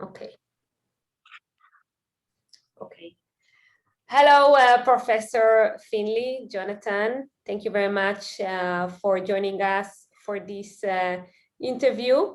Okay. Okay. Hello, Professor Finley, Jonathan. Thank you very much for joining us for this interview.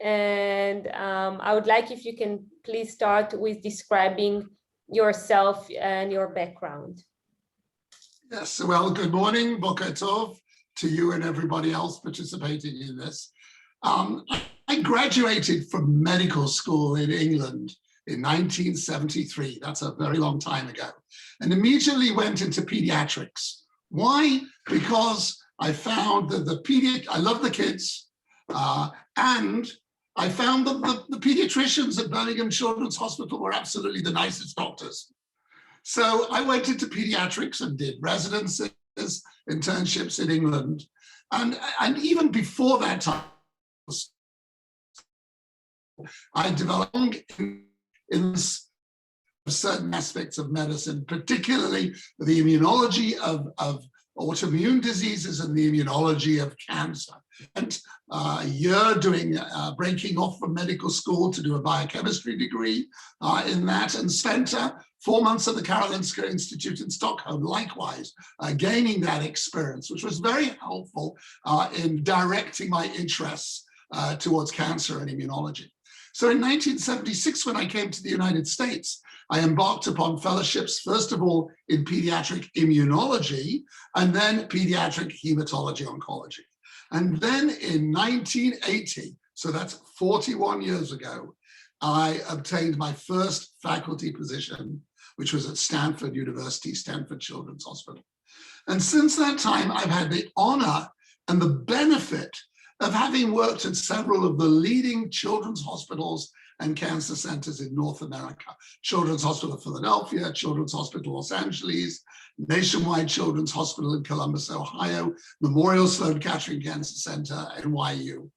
And I would like if you can please start with describing yourself and your background. Yes, well, good morning, Boker Tov, to you and everybody else participating in this. I graduated from medical school in England in 1973. That's a very long time ago. And immediately went into pediatrics. Why? Because I found that I love the kids, and I found that the pediatricians at Birmingham Children's Hospital were absolutely the nicest doctors. So I went into pediatrics and did residencies, internships in England. And even before that time, I developed in certain aspects of medicine, particularly the immunology of autoimmune diseases and the immunology of cancer. And a year breaking off from medical school to do a biochemistry degree in that, and spent 4 months at the Karolinska Institute in Stockholm, likewise, gaining that experience, which was very helpful in directing my interests towards cancer and immunology. So in 1976, when I came to the United States, I embarked upon fellowships, first of all, in pediatric immunology, and then pediatric hematology oncology. And then in 1980, so that's 41 years ago, I obtained my first faculty position, which was at Stanford University, Stanford Children's Hospital. And since that time, I've had the honor and the benefit of having worked at several of the leading children's hospitals and cancer centers in North America. Children's Hospital of Philadelphia, Children's Hospital Los Angeles, Nationwide Children's Hospital in Columbus, Ohio, Memorial Sloan Kettering Cancer Center, NYU.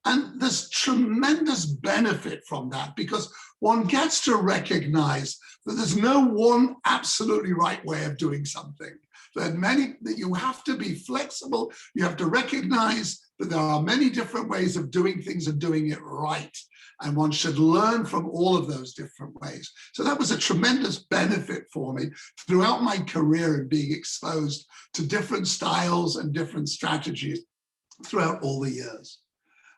And there's tremendous benefit from that because one gets to recognize that there's no one absolutely right way of doing something. That you have to be flexible, you have to recognize that there are many different ways of doing things and doing it right. And one should learn from all of those different ways. So that was a tremendous benefit for me throughout my career in being exposed to different styles and different strategies throughout all the years.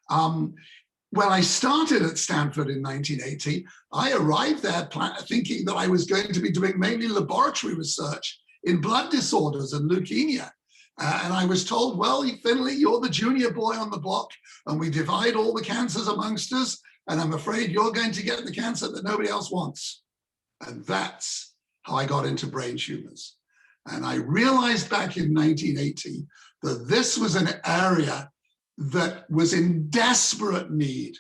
When I started at Stanford in 1980, I arrived there thinking that I was going to be doing mainly laboratory research in blood disorders and leukemia. And I was told, well, Finley, you're the junior boy on the block, and we divide all the cancers amongst us, and I'm afraid you're going to get the cancer that nobody else wants. And that's how I got into brain tumors. And I realized back in 1980 that this was an area that was in desperate need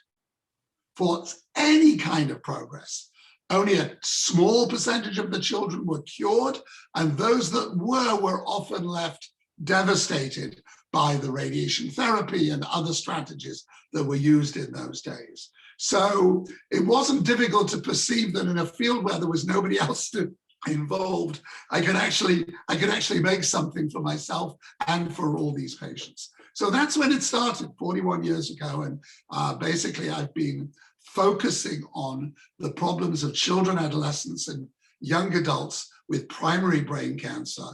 for any kind of progress. Only a small percentage of the children were cured, and those that were often left devastated by the radiation therapy and other strategies that were used in those days. So it wasn't difficult to perceive that in a field where there was nobody else involved, I could actually make something for myself and for all these patients. So that's when it started 41 years ago. And basically I've been focusing on the problems of children, adolescents, and young adults with primary brain cancer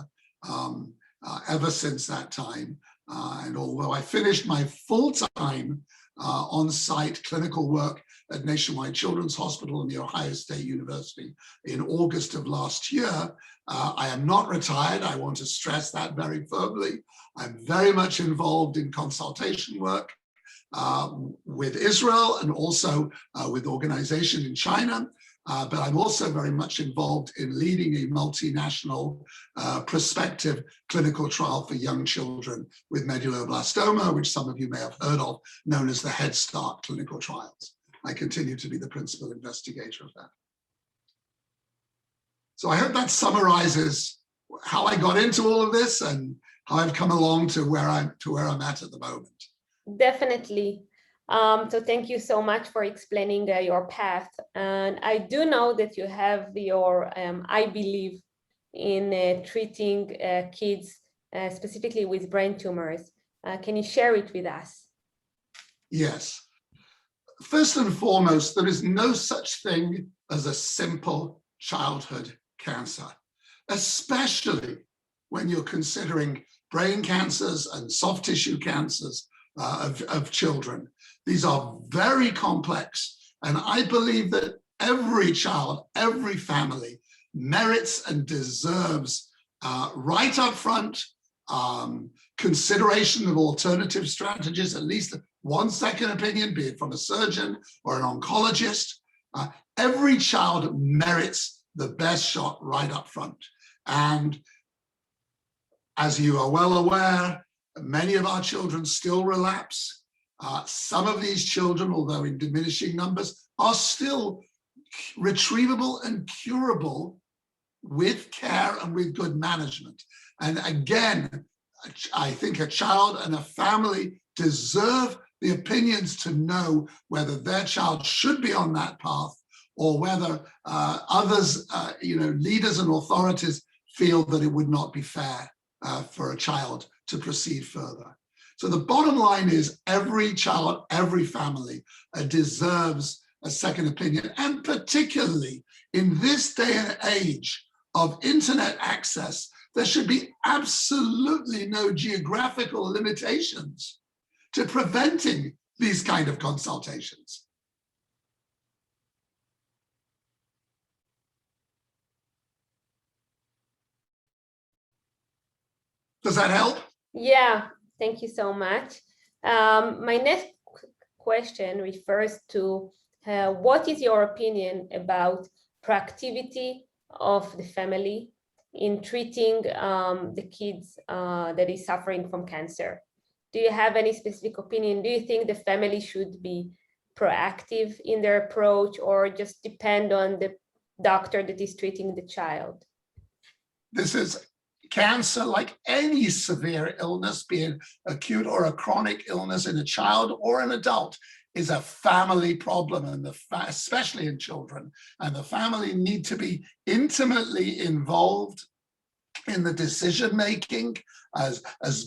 ever since that time. And although I finished my full-time on-site clinical work at Nationwide Children's Hospital and the Ohio State University in August of last year, I am not retired. I want to stress that very firmly. I'm very much involved in consultation work with Israel and also with organizations in China. But I'm also very much involved in leading a multinational prospective clinical trial for young children with medulloblastoma, which some of you may have heard of, known as the Head Start clinical trials. I continue to be the principal investigator of that. So I hope that summarizes how I got into all of this and how I've come along to where I'm at the moment. Definitely. So thank you so much for explaining your path. And I do know that you have your, I believe, in treating kids specifically with brain tumors. Can you share it with us? Yes. first and foremost, there is no such thing as a simple childhood cancer, especially when you're considering brain cancers and soft tissue cancers of children. These are very complex, and I believe that every child, every family merits and deserves right up front consideration of alternative strategies, at least one second opinion, be it from a surgeon or an oncologist. Every child merits the best shot right up front. And as you are well aware, many of our children still relapse. Some of these children, although in diminishing numbers, are still retrievable and curable with care and with good management. And again, I think a child and a family deserve the opinions to know whether their child should be on that path or whether others, leaders and authorities feel that it would not be fair for a child to proceed further. So the bottom line is every child, every family deserves a second opinion, and particularly in this day and age of internet access, there should be absolutely no geographical limitations to preventing these kind of consultations. Does that help? Yeah, thank you so much. My next question refers to what is your opinion about proactivity of the family in treating the kids that is suffering from cancer? Do you have any specific opinion? Do you think the family should be proactive in their approach or just depend on the doctor that is treating the child? This is cancer, like any severe illness, be it acute or a chronic illness in a child or an adult, is a family problem, and especially in children. And the family need to be intimately involved in the decision-making as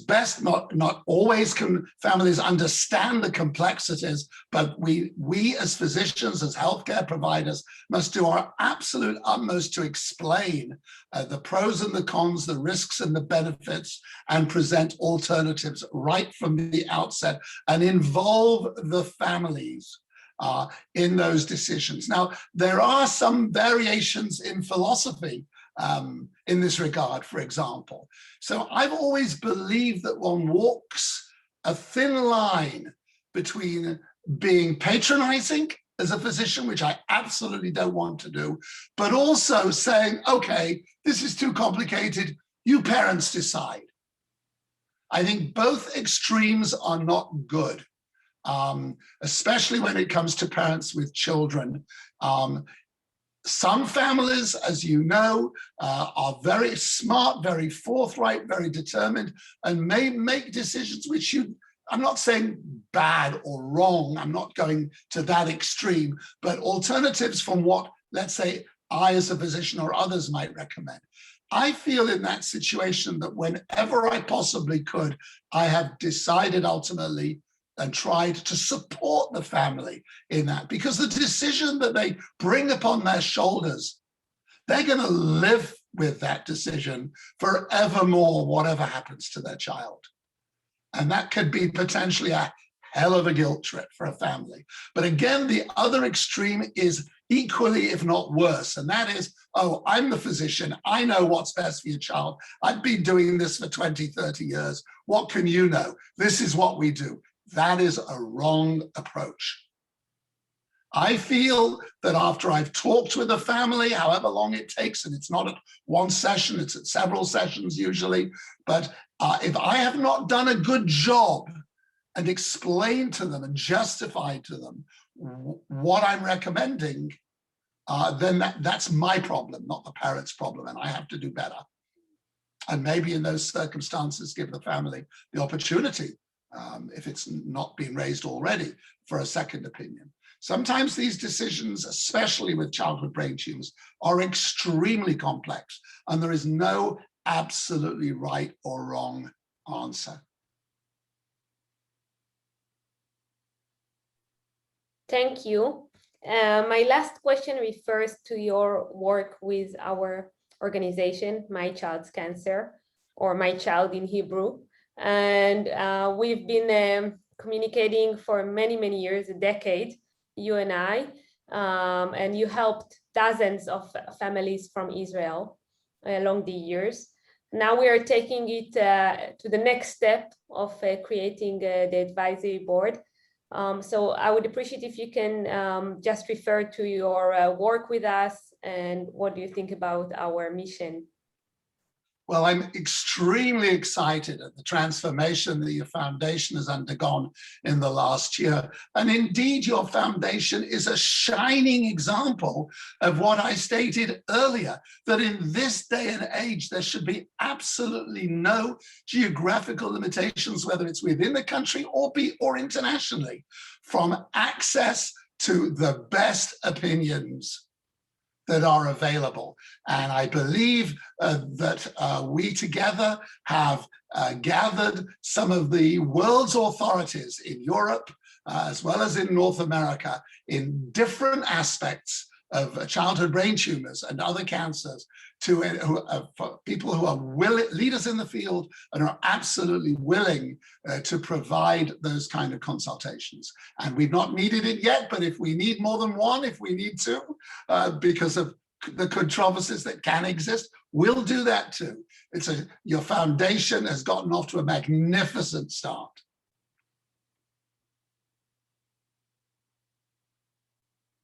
best. Not always can families understand the complexities, but we as physicians, as healthcare providers, must do our absolute utmost to explain the pros and the cons, the risks and the benefits, and present alternatives right from the outset and involve the families in those decisions. Now, there are some variations in philosophy in this regard, for example. So I've always believed that one walks a thin line between being patronizing as a physician, which I absolutely don't want to do, but also saying, okay, this is too complicated, you parents decide. I think both extremes are not good, especially when it comes to parents with children. Some families, as you know, are very smart, very forthright, very determined, and may make decisions which I'm not saying bad or wrong, I'm not going to that extreme, but alternatives from what, let's say, I as a physician or others might recommend. I feel in that situation that whenever I possibly could, I have decided ultimately and tried to support the family in that, because the decision that they bring upon their shoulders, they're going to live with that decision forevermore, whatever happens to their child. And that could be potentially a hell of a guilt trip for a family. But again, the other extreme is equally, if not worse, and that is, oh, I'm the physician, I know what's best for your child. I've been doing this for 20, 30 years. What can you know? This is what we do. That is a wrong approach. I feel that after I've talked with a family, however long it takes, and it's not at one session, it's at several sessions usually, but if I have not done a good job and explained to them and justified to them what I'm recommending, then that's my problem, not the parent's problem, and I have to do better. And maybe in those circumstances, give the family the opportunity, if it's not been raised already, for a second opinion. Sometimes these decisions, especially with childhood brain tumors, are extremely complex, and there is no absolutely right or wrong answer. Thank you. My last question refers to your work with our organization, My Child's Cancer, or My Child in Hebrew. And we've been communicating for many, many years, a decade, you and I, and you helped dozens of families from Israel along the years. Now we are taking it to the next step of creating the advisory board. So I would appreciate if you can just refer to your work with us and what do you think about our mission? Well, I'm extremely excited at the transformation that your foundation has undergone in the last year. And indeed, your foundation is a shining example of what I stated earlier, that in this day and age, there should be absolutely no geographical limitations, whether it's within the country or internationally, from access to the best opinions that are available. And I believe that we together have gathered some of the world's authorities in Europe, as well as in North America, in different aspects of childhood brain tumors and other cancers, for people who are leaders in the field and are absolutely willing to provide those kind of consultations. And we've not needed it yet, but if we need more than one, if we need to, because of the controversies that can exist, we'll do that too. Your foundation has gotten off to a magnificent start.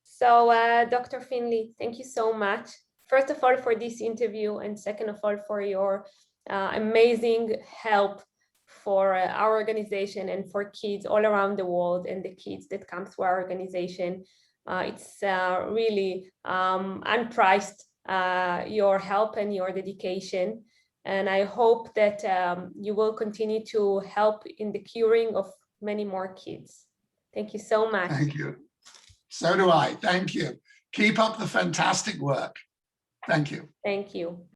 So, Dr. Finley, thank you so much. First of all, for this interview, and second of all, for your amazing help for our organization and for kids all around the world and the kids that come through our organization. It's really unpriced, your help and your dedication. And I hope that you will continue to help in the curing of many more kids. Thank you so much. Thank you. So do I. Thank you. Keep up the fantastic work. Thank you. Thank you.